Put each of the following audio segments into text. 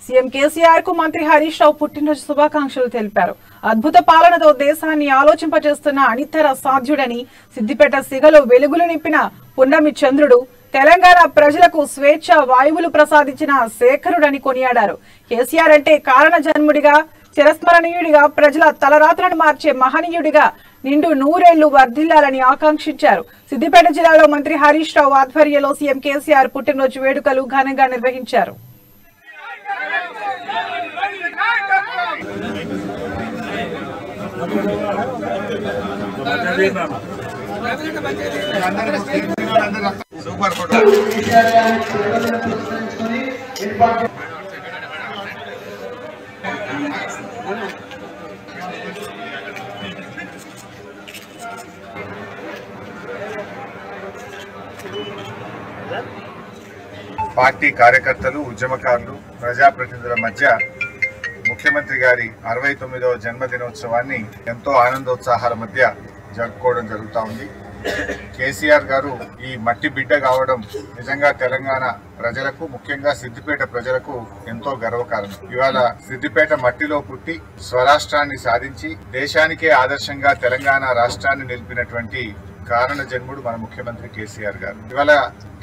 CM KCR కు మంత్రి హరీష్ రావు పుట్టినరోజు శుభాకాంక్షలు తెలిపారు. అద్భుత పాలనతో దేశాన్ని ఆలోచింపజేస్తున్న అనితర సాధ్యుడని, సిద్దిపేట సిగలో వెలుగులు నింపిన పున్నమి చంద్రుడు, తెలంగాణ ప్రజలకు స్వేచ్ఛ వాయువులు ప్రసాదించిన శేఖరుడని కొనియాడారు. కేసీఆర్ అంటే కారణ జన్ముడిగా, చిరస్మరణీయుడిగా, ప్రజల తలరాత్రను మార్చే మహనీయుడిగా నిండు నూరేళ్లు వర్ధిల్లాలని ఆకాంక్షించారు. సిద్దిపేట జిల్లాలో మంత్రి హరీష్ రావు ఆధ్వర్యంలో సీఎం కేసీఆర్ పుట్టినరోజు వేడుకలు ఘనంగా నిర్వహించారు. పార్టీ కార్యకర్తలు, ఉద్యమకారులు, ప్రజాప్రతినిధుల మధ్య ముఖ్యమంత్రి గారి 69వ జన్మదినోత్సవాన్ని ఎంతో ఆనందోత్సాహాల మధ్య జరుపుకోవడం జరుగుతూ ఉంది. కేసీఆర్ గారు ఈ మట్టి బిడ్డ కావడం నిజంగా తెలంగాణ ప్రజలకు, ముఖ్యంగా సిద్దిపేట ప్రజలకు ఎంతో గర్వకారణం. ఇవాళ సిద్దిపేట మట్టిలో పుట్టి స్వరాష్ట్రాన్ని సాధించి దేశానికే ఆదర్శంగా తెలంగాణ రాష్ట్రాన్ని నిలిపినటువంటి కారణ జన్ముడు మన ముఖ్యమంత్రి కేసీఆర్ గారు. ఇవాళ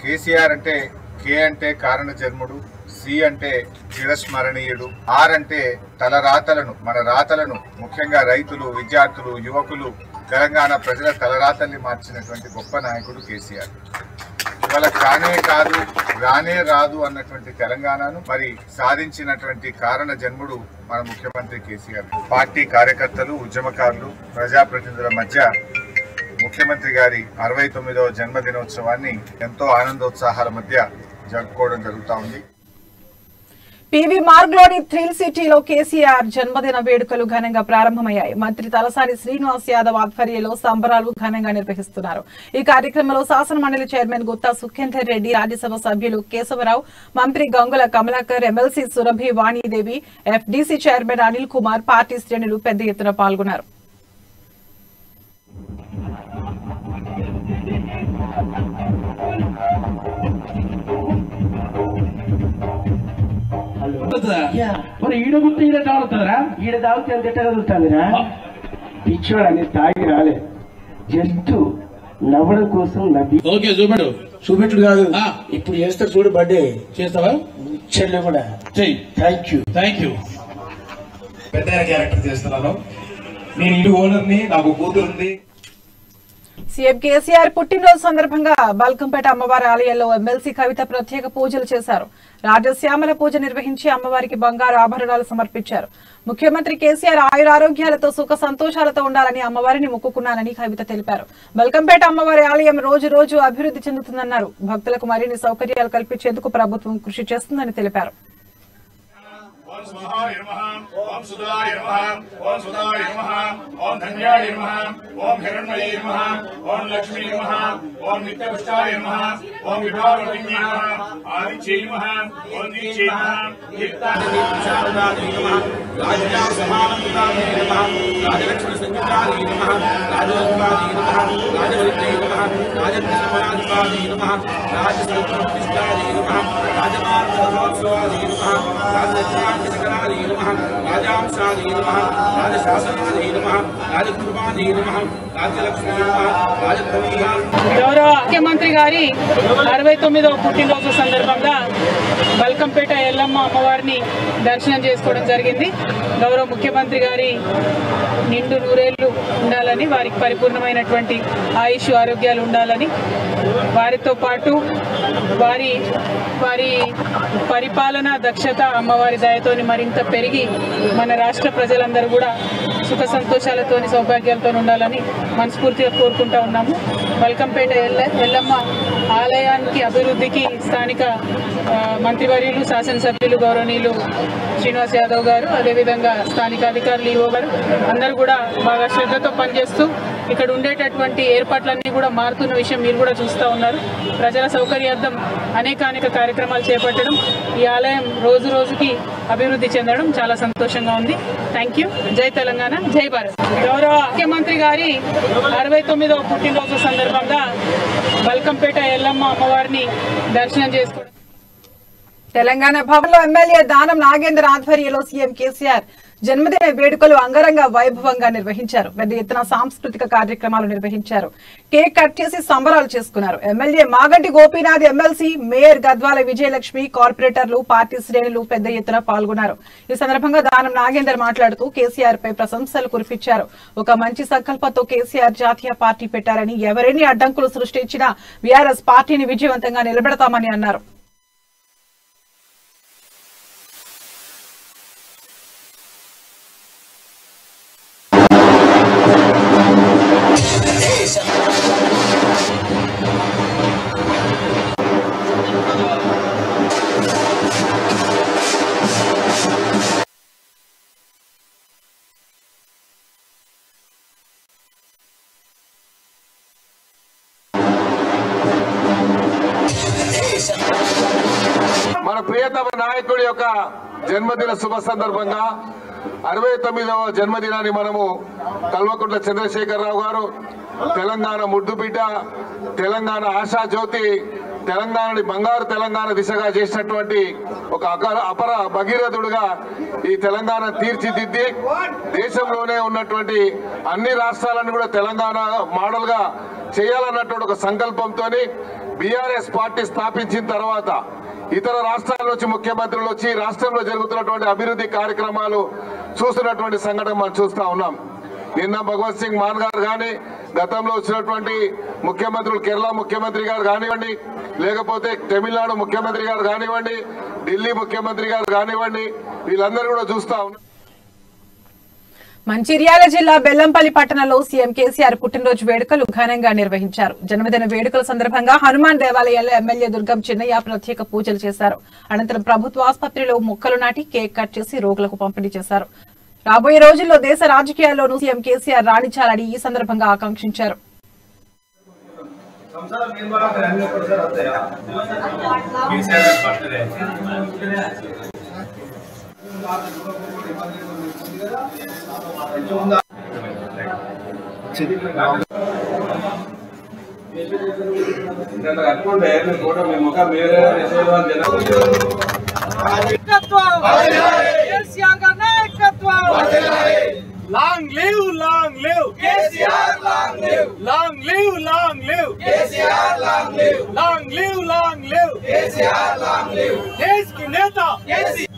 కేసీఆర్ అంటే కే అంటే కారణ జన్ముడు, సి అంటే చిరస్మరణీయుడు, ఆర్ అంటే తలరాతలను, మన రాతలను, ముఖ్యంగా రైతులు, విద్యార్థులు, యువకులు, తెలంగాణ ప్రజల తలరాతల్ని మార్చినటువంటి గొప్ప నాయకుడు కేసీఆర్. ఇవాళ కానే కాదు, రానే రాదు అన్నటువంటి తెలంగాణను మరి సాధించినటువంటి కారణ జన్ముడు మన ముఖ్యమంత్రి కేసీఆర్. పార్టీ కార్యకర్తలు, ఉద్యమకారులు, ప్రజాప్రతినిధుల మధ్య ముఖ్యమంత్రి గారి 69వ జన్మదినోత్సవాన్ని ఎంతో ఆనందోత్సాహాల మధ్య జరుపుకోవడం జరుగుతూ ఉంది. పీవీ మార్గ్ లోని థ్రిల్ సిటీలో కేసీఆర్ జన్మదిన వేడుకలు ఘనంగా ప్రారంభమయ్యాయి. మంత్రి తలసాని శ్రీనివాస్ యాదవ్ ఆధ్వర్యంలో సంబరాలు ఘనంగా నిర్వహిస్తున్నారు. ఈ కార్యక్రమంలో శాసన మండలి చైర్మన్ గుత్తా సుఖేందర్ రెడ్డి, రాజ్యసభ సభ్యులు కేశవరావు, మంత్రి Gangula Kamalakar, MLC Surabhi Vanidevi, FDC chairman Anil Kumar, party శ్రేణులు పెద్ద ఎత్తున పాల్గొన్నారు. ఈడ గుర్తు ఈడ తాగుతుందిరా, ఈడ తాగితే ఎంత ఎట్ట కదులుతుందిరా? పిచ్చోడు అనేది తాగి రాలే, జస్ట్ నవ్వడం కోసం నవ్వి. ఓకే, చూపెడు. చూపెట్టుడు కాదు, ఇప్పుడు చేస్తా చూడు. బర్త్డే చేస్తావా? చెల్లె కూడా చెయ్యి. Thank you, thank you. పెద్ద క్యారెక్టర్ చేస్తున్నాను నేను. ఇల్లు ఓనర్ని, నాకు కూతురుంది. సీఎం కేసీఆర్ పుట్టినరోజు సందర్భంగా బల్కంపేట అమ్మవారి ఆలయంలో ఎమ్మెల్సీ కవిత ప్రత్యేక పూజలు చేశారు. రాజశ్యామల పూజ నిర్వహించి అమ్మవారికి బంగారు ఆభరణాలు సమర్పించారు. ముఖ్యమంత్రి కేసీఆర్ ఆయురారోగ్యాలతో, సుఖ సంతోషాలతో ఉండాలని అమ్మవారిని మొక్కుకున్నానని కవిత తెలిపారు. బల్కంపేట అమ్మవారి ఆలయం రోజు రోజు అభివృద్ధి చెందుతుందన్నారు. భక్తులకు మరిన్ని సౌకర్యాలు కల్పించేందుకు ప్రభుత్వం కృషి చేస్తుందని తెలిపారు. ओम स्वाहाय नमः, ओम सुदाय नमः, ओम सुदाय नमः, ओम धन्याय नमः, ओम हिरण्मये नमः, ओम लक्ष्मी नमः, ओम नित्यपुष्टाय नमः, ओम विभावलिन्ये नमः, आदित्ये नमः, ओम नीचे नमः, कीर्तनाय नमः, राजसभानन्दाय नमः, राजलक्ष्मी संयुक्ताय नमः, राजोत्पादे नमः, राजवृत्ते नमः, राजप्रसन्नाधिपादे नमः, राजसंप्रतिष्ठाय नमः, राजमार्गोत्सवाय नमः, राजलक्ष्मी గౌరవ ముఖ్యమంత్రి గారి 69వ పుట్టినరోజు సందర్భంగా బల్కంపేట ఎల్లమ్మ అమ్మవారిని దర్శనం చేసుకోవడం జరిగింది. గౌరవ ముఖ్యమంత్రి గారి నిండు నూరేళ్లు ఉండాలని, వారికి పరిపూర్ణమైనటువంటి ఆయుష్ ఆరోగ్యాలు ఉండాలని, వారితో పాటు వారి పరిపాలన దక్షత అమ్మవారి దయతోని మరింత పెరిగి మన రాష్ట్ర ప్రజలందరూ కూడా సుఖ సంతోషాలతోని, సౌభాగ్యాలతో ఉండాలని మనస్ఫూర్తిగా కోరుకుంటా ఉన్నాము. బల్కంపేట ఎల్లమ్మ ఆలయానికి అభివృద్ధికి స్థానిక మంత్రివర్యులు, శాసనసభ్యులు గౌరవనీయులు శ్రీనివాస్ యాదవ్ గారు, అదేవిధంగా స్థానిక అధికారులు, ఈవో గారు అందరూ కూడా బాగా శ్రద్ధతో పనిచేస్తూ ఇక్కడ ఉండేటటువంటి ఏర్పాట్లన్నీ కూడా మారుతున్న విషయం మీరు కూడా చూస్తూ ఉన్నారు. ప్రజల సౌకర్యార్థం అనేక కార్యక్రమాలు చేపట్టడం, ఈ ఆలయం రోజు రోజుకి అభివృద్ధి చెందడం చాలా సంతోషంగా ఉంది. Thank you. జై తెలంగాణ, జై భారత్. గౌరవ ముఖ్యమంత్రి గారి 69వ పుట్టినరోజు సందర్భంగా బల్కంపేట ఎల్లమ్మ అమ్మవారిని దర్శనం చేసుకోవడం తెలంగాణ భవన్లో ఎమ్మెల్యే దానం నాగేందర్ ఆధ్వర్యంలో సీఎం కేసీఆర్ జన్మదిన వేడుకలు అంగరంగ వైభవంగా నిర్వహించారు. పెద్ద ఎత్తున సాంస్కృతిక కార్యక్రమాలు నిర్వహించారు. కేక్ కట్ చేసి సంబరాలు చేసుకున్నారు. MLA Maganti Gopinath, MLC mayor Gadwal Vijayalakshmi, కార్పొరేటర్లు, పార్టీ శ్రేణులు పెద్ద ఎత్తున పాల్గొన్నారు. ఈ సందర్భంగా దానం నాగేందర్ మాట్లాడుతూ కేసీఆర్ పై ప్రశంసలు కురిపించారు. ఒక మంచి సంకల్పంతో కేసీఆర్ జాతీయ పార్టీ పెట్టారని, ఎవరెన్ని అడ్డంకులు సృష్టించినా బీఆర్ఎస్ పార్టీని విజయవంతంగా నిలబెడతామని అన్నారు. మన ప్రియతమ నాయకుడి యొక్క జన్మదిన శుభ సందర్భంగా 69వ జన్మదినాన్ని మనము కల్వకుంట్ల చంద్రశేఖరరావు గారు, తెలంగాణ ముద్దుబిడ్డ, తెలంగాణ ఆశాజ్యోతి, తెలంగాణని బంగారు తెలంగాణ దిశగా చేసినటువంటి ఒక అపర భగీరథుడుగా ఈ తెలంగాణ తీర్చిదిద్ది దేశంలోనే ఉన్నటువంటి అన్ని రాష్ట్రాలను కూడా తెలంగాణ మోడల్ గా చేయాలన్నటువంటి ఒక సంకల్పంతో బీఆర్ఎస్ పార్టీ స్థాపించిన తర్వాత ఇతర రాష్ట్రాల నుంచి ముఖ్యమంత్రులు వచ్చి రాష్ట్రంలో జరుగుతున్నటువంటి అభివృద్ధి కార్యక్రమాలు చూస్తున్నటువంటి సంఘటన మనం చూస్తా ఉన్నాం. నిన్న భగవత్ సింగ్ మాన్ గారు కానీ, గతంలో వచ్చినటువంటి ముఖ్యమంత్రులు కేరళ ముఖ్యమంత్రి గారు కానివ్వండి, లేకపోతే తమిళనాడు ముఖ్యమంత్రి గారు కానివ్వండి, ఢిల్లీ ముఖ్యమంత్రి గారు కానివ్వండి, వీళ్ళందరూ కూడా చూస్తా ఉన్నాం. మంచిర్యాల జిల్లా బెల్లంపల్లి పట్టణంలో సీఎం కేసీఆర్ పుట్టినరోజు వేడుకలు ఘనంగా నిర్వహించారు. జన్మదిన వేడుకల సందర్భంగా హనుమాన్ దేవాలయాల్లో ఎమ్మెల్యే దుర్గం చిన్నయ్య ప్రత్యేక పూజలు చేశారు. అనంతరం ప్రభుత్వ ఆసుపత్రిలో మొక్కలు నాటి కేక్ కట్ చేసి రోగులకు పంపిణీ చేశారు. రాబోయే రోజుల్లో దేశ రాజకీయాల్లోనూ సీఎం కేసీఆర్ రాణించాలని ఈ సందర్భంగా ఆకాంక్షించారు. Long live, long live KCR, long live, long live, long live KCR, long live, long live, long live KCR, long live देश की नेता KCR.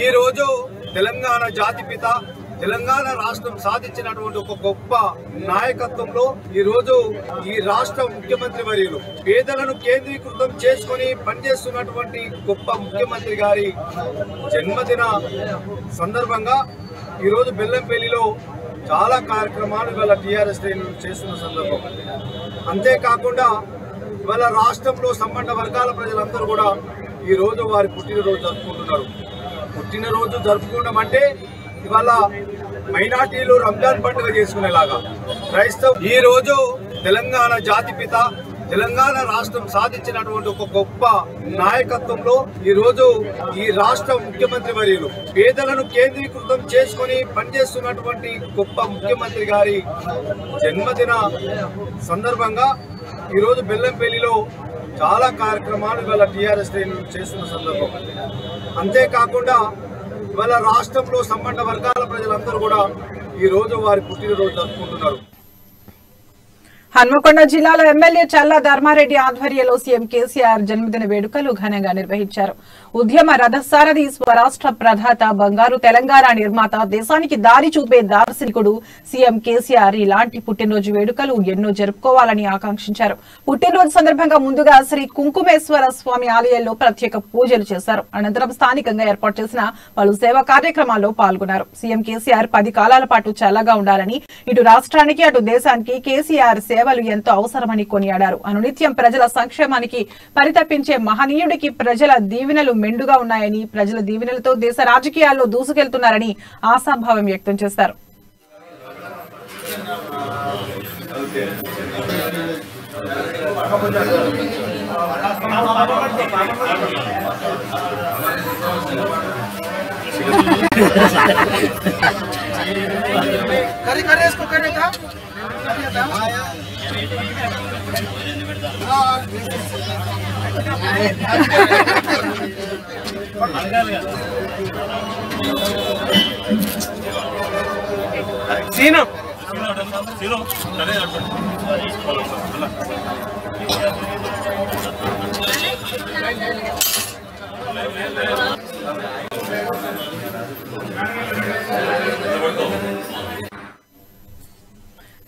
ఈ రోజు తెలంగాణ జాతిపిత, తెలంగాణ రాష్ట్రం సాధించినటువంటి ఒక గొప్ప నాయకత్వంలో ఈ రోజు ఈ రాష్ట్ర ముఖ్యమంత్రి వర్యులు పేదలను కేంద్రీకృతం చేసుకుని పనిచేస్తున్నటువంటి గొప్ప ముఖ్యమంత్రి గారి జన్మదిన సందర్భంగా ఈ రోజు బెల్లంపల్లిలో చాలా కార్యక్రమాలు ఇవాళ టీఆర్ఎస్ శ్రేణులు చేస్తున్న సందర్భం. అంతేకాకుండా ఇవాళ రాష్ట్రంలో సంబంధ వర్గాల ప్రజలందరూ కూడా ఈ రోజు వారి పుట్టినరోజు జరుపుకుంటున్నారు. పుట్టినరోజు జరుపుకోవడం అంటే ఇవాళ మైనార్టీలు రంజాన్ పండుగ చేసుకునేలాగా క్రైస్తవ ఈ రోజు తెలంగాణ జాతిపిత, తెలంగాణ రాష్ట్రం సాధించినటువంటి ఒక గొప్ప నాయకత్వంలో ఈ రోజు ఈ రాష్ట్ర ముఖ్యమంత్రి వర్యులు పేదలను కేంద్రీకృతం చేసుకుని పనిచేస్తున్నటువంటి గొప్ప ముఖ్యమంత్రి గారి జన్మదిన సందర్భంగా ఈ రోజు బెల్లంపల్లిలో చాలా కార్యక్రమాలు ఇవాళ టీఆర్ఎస్ శ్రేణులు చేస్తున్న సందర్భం. అంతేకాకుండా ఇవాళ రాష్ట్రంలో సంబంధ వర్గాల ప్రజలందరూ కూడా ఈ రోజు వారి పుట్టినరోజు జరుపుకుంటున్నారు. హన్మకొండ జిల్లాలో ఎమ్మెల్యే చల్లా ధర్మారెడ్డి ఆధ్వర్యంలో సీఎం కేసీఆర్ జన్మదిన వేడుకలు ఘనంగా నిర్వహించారు. ఉద్యమ రథసారథి, స్వరాష్ట్ర ప్రదాత, బంగారు తెలంగాణ నిర్మాత, దేశానికి దారి చూపే దార్శనికుడు సీఎం కేసీఆర్ ఇలాంటి పుట్టినరోజు వేడుకలు ఎన్నో జరుపుకోవాలని ఆకాంక్షించారు. పుట్టినరోజు సందర్భంగా ముందుగా శ్రీ కుంకుమేశ్వర స్వామి ఆలయంలో ప్రత్యేక పూజలు చేశారు. అనంతరం స్థానికంగా ఏర్పాటు చేసిన పలు సేవా కార్యక్రమాల్లో పాల్గొన్నారు. సీఎం కేసీఆర్ 10 కాలాల పాటు చల్లగా ఉండాలని, ఇటు రాష్ట్రానికి అటు దేశానికి కేసీఆర్ సేవలు ఎంతో అవసరమని కొనియాడారు. అనునిత్యం ప్రజల సంక్షేమానికి పరితపించే మహనీయుడికి ప్రజల దీవెనలు మెండుగా ఉన్నాయని, ప్రజల దీవెనలతో దేశ రాజకీయాల్లో దూసుకెళ్తున్నారని ఆశాభావం వ్యక్తం చేశారు. करे इसको करे था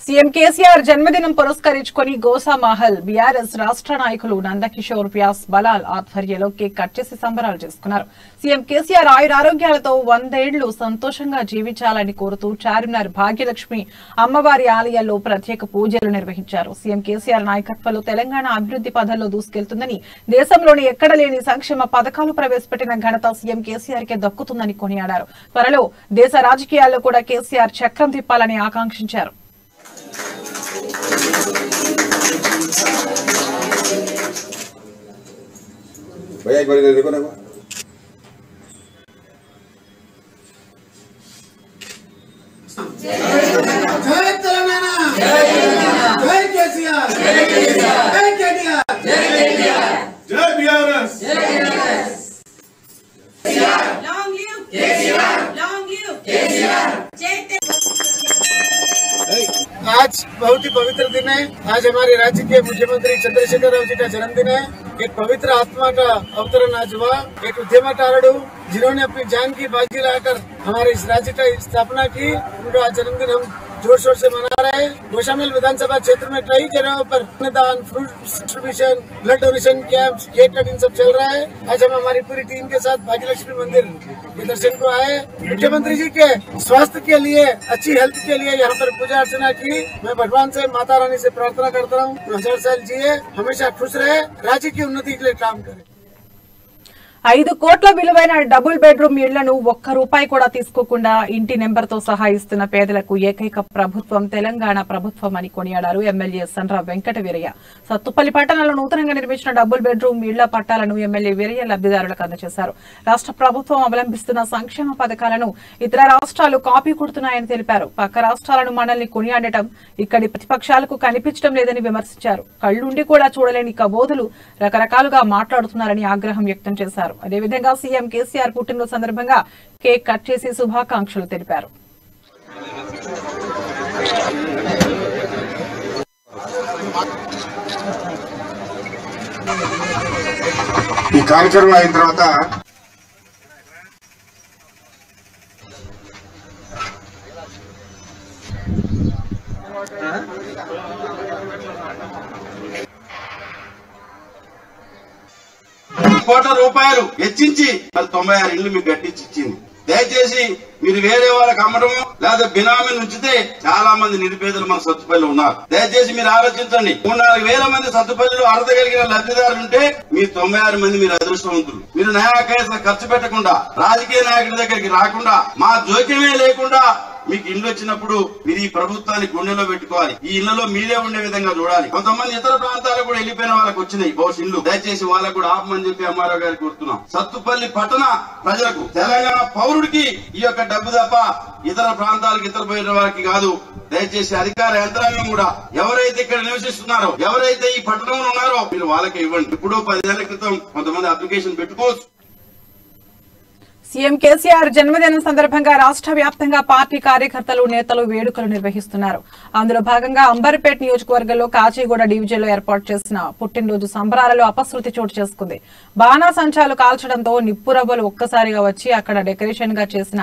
సీఎం కేసీఆర్ జన్మదినం పురస్కరించుకుని గోసామహల్ బీఆర్ఎస్ రాష్ట్ర నాయకులు నందకిషోర్ వ్యాస్ బలాల్ ఆధ్వర్యంలో కేక్ కట్ చేసి సంబరాలు చేసుకున్నారు. సీఎం కేసీఆర్ ఆయురారోగ్యాలతో 100 ఏళ్లు సంతోషంగా జీవించాలని కోరుతూ చార్మినార్ భాగ్యలక్ష్మి అమ్మవారి ఆలయాల్లో ప్రత్యేక పూజలు నిర్వహించారు. సీఎం కేసీఆర్ నాయకత్వంలో తెలంగాణ అభివృద్ది పథంలో దూసుకెళ్తుందని, దేశంలోని ఎక్కడ లేని సంక్షేమ పథకాలు ప్రవేశపెట్టిన ఘనత సీఎం కేసీఆర్ కే దక్కుతుందని కొనియాడారు. త్వరలో దేశ రాజకీయాల్లో కూడా కేసీఆర్ చక్రం తిప్పాలని ఆకాంక్షించారు. आज बहुत ही पवित्र दिन है। आज हमारे राज्य के मुख्यमंत्री चंद्रशेखर राव जी का जन्मदिन है। एक पवित्र आत्मा का अवतरण आज हुआ। एक उद्यमकारुడు जिन्होंने अपनी जान की बाजी लगाकर हमारे इस राज्य की स्थापना की, उनका आज जन्मदिन हम जोर शोर से मना रहे हैं। गोशामहल विधानसभा क्षेत्र में कई जगहों पर अन्नदान, fruit distribution, blood donation camp, cake cutting सब चल रहा है। आज हम हमारी पूरी टीम के साथ भाग्यलक्ष्मी मंदिर के दर्शन को आए। मुख्यमंत्री जी के स्वास्थ्य के लिए, अच्छी हेल्थ के लिए यहाँ पर पूजा अर्चना की। मैं भगवान से, माता रानी से प्रार्थना करता हूँ 1000 साल जिए, हमेशा खुश रहे, राज्य की उन्नति के लिए काम करे। 5 కోట్ల విలువైన డబుల్ బెడ్రూమ్ ఇళ్లను ₹1 కూడా తీసుకోకుండా ఇంటి నెంబర్తో సహా ఇస్తున్న పేదలకు ఏకైక ప్రభుత్వం తెలంగాణ ప్రభుత్వం అని కొనియాడారు ఎమ్మెల్యే సండ్ర వెంకట వీరయ్య. సత్తుపల్లి పట్టణంలో నూతనంగా నిర్మించిన డబుల్ బెడ్రూమ్ ఇళ్ల పట్టాలను ఎమ్మెల్యే వీరయ్య లబ్దిదారులకు అందజేశారు. రాష్ట్ర ప్రభుత్వం అవలంబిస్తున్న సంక్షేమ పథకాలను ఇతర రాష్ట్రాలు కాపీ కొడుతున్నాయని తెలిపారు. పక్క రాష్ట్రాలను మనల్ని కొనియాడటం ఇక్కడి ప్రతిపక్షాలకు కనిపించడం లేదని విమర్శించారు. కళ్లుండి కూడా చూడలేని కబోదులు రకరకాలుగా మాట్లాడుతున్నారని ఆగ్రహం వ్యక్తం చేశారు. అదేవిధంగా సీఎం కేసీఆర్ పుట్టినరోజు సందర్భంగా కేక్ కట్ చేసి శుభాకాంక్షలు తెలిపారు. ఈ కార్యక్రమం అయిన తర్వాత కోట్ల రూపాయలు వెచ్చించి మరి 96 ఇళ్లు మీకు కట్టించి ఇచ్చింది. దయచేసి మీరు వేరే వాళ్ళకి అమ్మడము లేదా బినామీని ఉంచితే చాలా మంది నిరుపేదలు మన సత్తుపల్లి ఉన్నారు. దయచేసి మీరు ఆలోచించండి. 3-4 వేల మంది సత్తుపల్లిలో అర్హత కలిగిన లబ్ధిదారులు ఉంటే మీ 96 మంది మీరు అదృష్టవంతులు. మీరు న్యాయకేస ఖర్చు పెట్టకుండా, రాజకీయ నాయకుడి దగ్గరికి రాకుండా, మా జోక్యమే లేకుండా మీకు ఇల్లు వచ్చినప్పుడు మీరు ఈ ప్రభుత్వాన్ని గుండెలో పెట్టుకోవాలి. ఈ ఇళ్లలో మీరే ఉండే విధంగా చూడాలి. కొంతమంది ఇతర ప్రాంతాలకు కూడా వెళ్ళిపోయిన వాళ్ళకి వచ్చినాయి బహుశా ఇల్లు. దయచేసి వాళ్ళకు కూడా ఆపమని చెప్పి ఎంఆర్ఓ గారికి కోరుతున్నాం. సత్తుపల్లి పట్టణ ప్రజలకు, తెలంగాణ పౌరుడికి ఈ యొక్క డబ్బు తప్ప ఇతర ప్రాంతాలకు, ఇతర పోయిన వారికి కాదు. దయచేసి అధికార యంత్రాంగం కూడా ఎవరైతే ఇక్కడ నివసిస్తున్నారో, ఎవరైతే ఈ పట్టణంలో ఉన్నారో మీరు వాళ్ళకి ఇవ్వండి. ఇప్పుడు 10 ఏళ్ల క్రితం కొంతమంది అప్లికేషన్ పెట్టుకోవచ్చు. సీఎం కేసీఆర్ జన్మదినం సందర్భంగా రాష్ట్ర వ్యాప్తంగా పార్టీ కార్యకర్తలు, నేతలు వేడుకలు నిర్వహిస్తున్నారు. అందులో భాగంగా అంబర్పేట్ నియోజకవర్గంలో కాచిగూడ డివిజన్లో ఏర్పాటు చేసిన పుట్టినరోజు సంబరాలలో అపశృతి చోటు చేసుకుంది. బాణాసంచాలు కాల్చడంతో నిప్పురవ్వలు ఒక్కసారిగా వచ్చి అక్కడ డెకరేషన్ గా చేసిన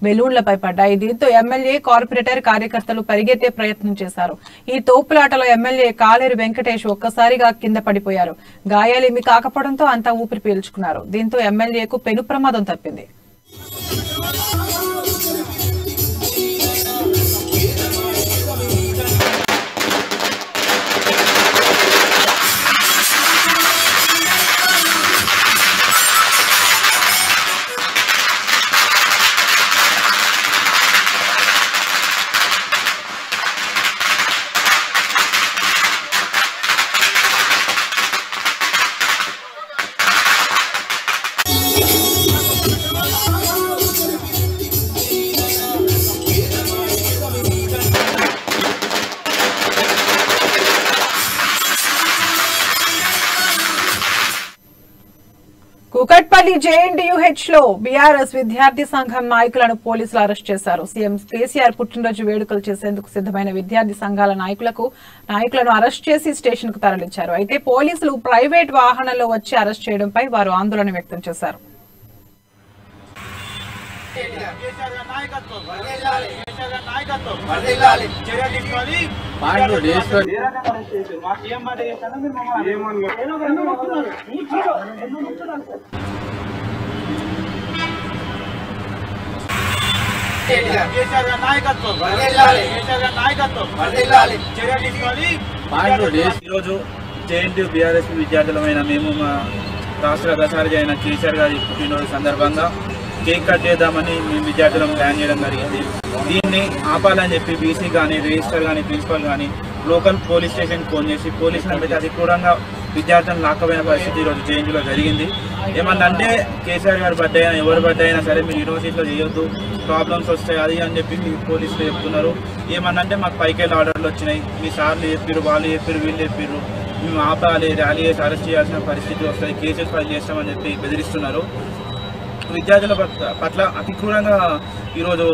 బెలూన్లపై పడ్డాయి. దీంతో ఎమ్మెల్యే, కార్పొరేటర్, కార్యకర్తలు పరిగెత్తే ప్రయత్నం చేశారు. ఈ తోపులాటలో ఎమ్మెల్యే కాలేరు వెంకటేష్ ఒక్కసారిగా కింద పడిపోయారు. గాయాలేమీ కాకపోవడంతో అంతా ఊపిరి పీల్చుకున్నారు. దీంతో ఎమ్మెల్యేకు పెను ప్రమాదం తప్పింది. కూకట్పల్లి JNTUH లో బీఆర్ఎస్ విద్యార్థి సంఘం నాయకులను పోలీసులు అరెస్ట్ చేశారు. సీఎం కేసీఆర్ పుట్టినరోజు వేడుకలు చేసేందుకు సిద్ధమైన విద్యార్థి సంఘాల నాయకులను అరెస్ట్ చేసి స్టేషన్ కు తరలించారు. అయితే పోలీసులు ప్రైవేట్ వాహనంలో వచ్చి అరెస్ట్ చేయడంపై వారు ఆందోళన వ్యక్తం చేశారు. ఈరోజు JNTU బీఆర్ఎస్ విద్యార్థులమైన మేము మా రాష్ట్ర దశారి అయిన కేసీఆర్ గారి పుట్టినరోజు సందర్భంగా కేక్ కట్ చేద్దామని మేము విద్యార్థులను ప్లాన్ చేయడం జరిగింది. దీన్ని ఆపాలని చెప్పి బీసీ కానీ రిజిస్టర్ కానీ ప్రిన్సిపల్ కానీ లోకల్ పోలీస్ స్టేషన్కి ఫోన్ చేసి పోలీసులను పెట్టి అధికూరంగా విద్యార్థులను లాక్కపోయిన పరిస్థితి ఈరోజు JNTUలో జరిగింది. ఏమన్నంటే కేసీఆర్ గారి బర్త్డే అయినా ఎవరి బర్త్డే అయినా సరే మీరు యూనివర్సిటీలో చేయొద్దు, ప్రాబ్లమ్స్ వస్తాయి అది అని చెప్పి మీ పోలీసులు చెప్తున్నారు. ఏమన్నంటే మాకు పైకెళ్ళి ఆర్డర్లు వచ్చినాయి, మీ సార్లు చెప్పారు, వాళ్ళు చెప్పారు, వీళ్ళు చెప్పారు, మేము ఆపాలి, ర్యాలీ చేసి అరెస్ట్ చేయాల్సిన పరిస్థితి వస్తుంది, కేసెస్ ఫైల్ చేస్తామని చెప్పి బెదిరిస్తున్నారు. విద్యార్థుల పట్ల అతి క్రూరంగా ఈరోజు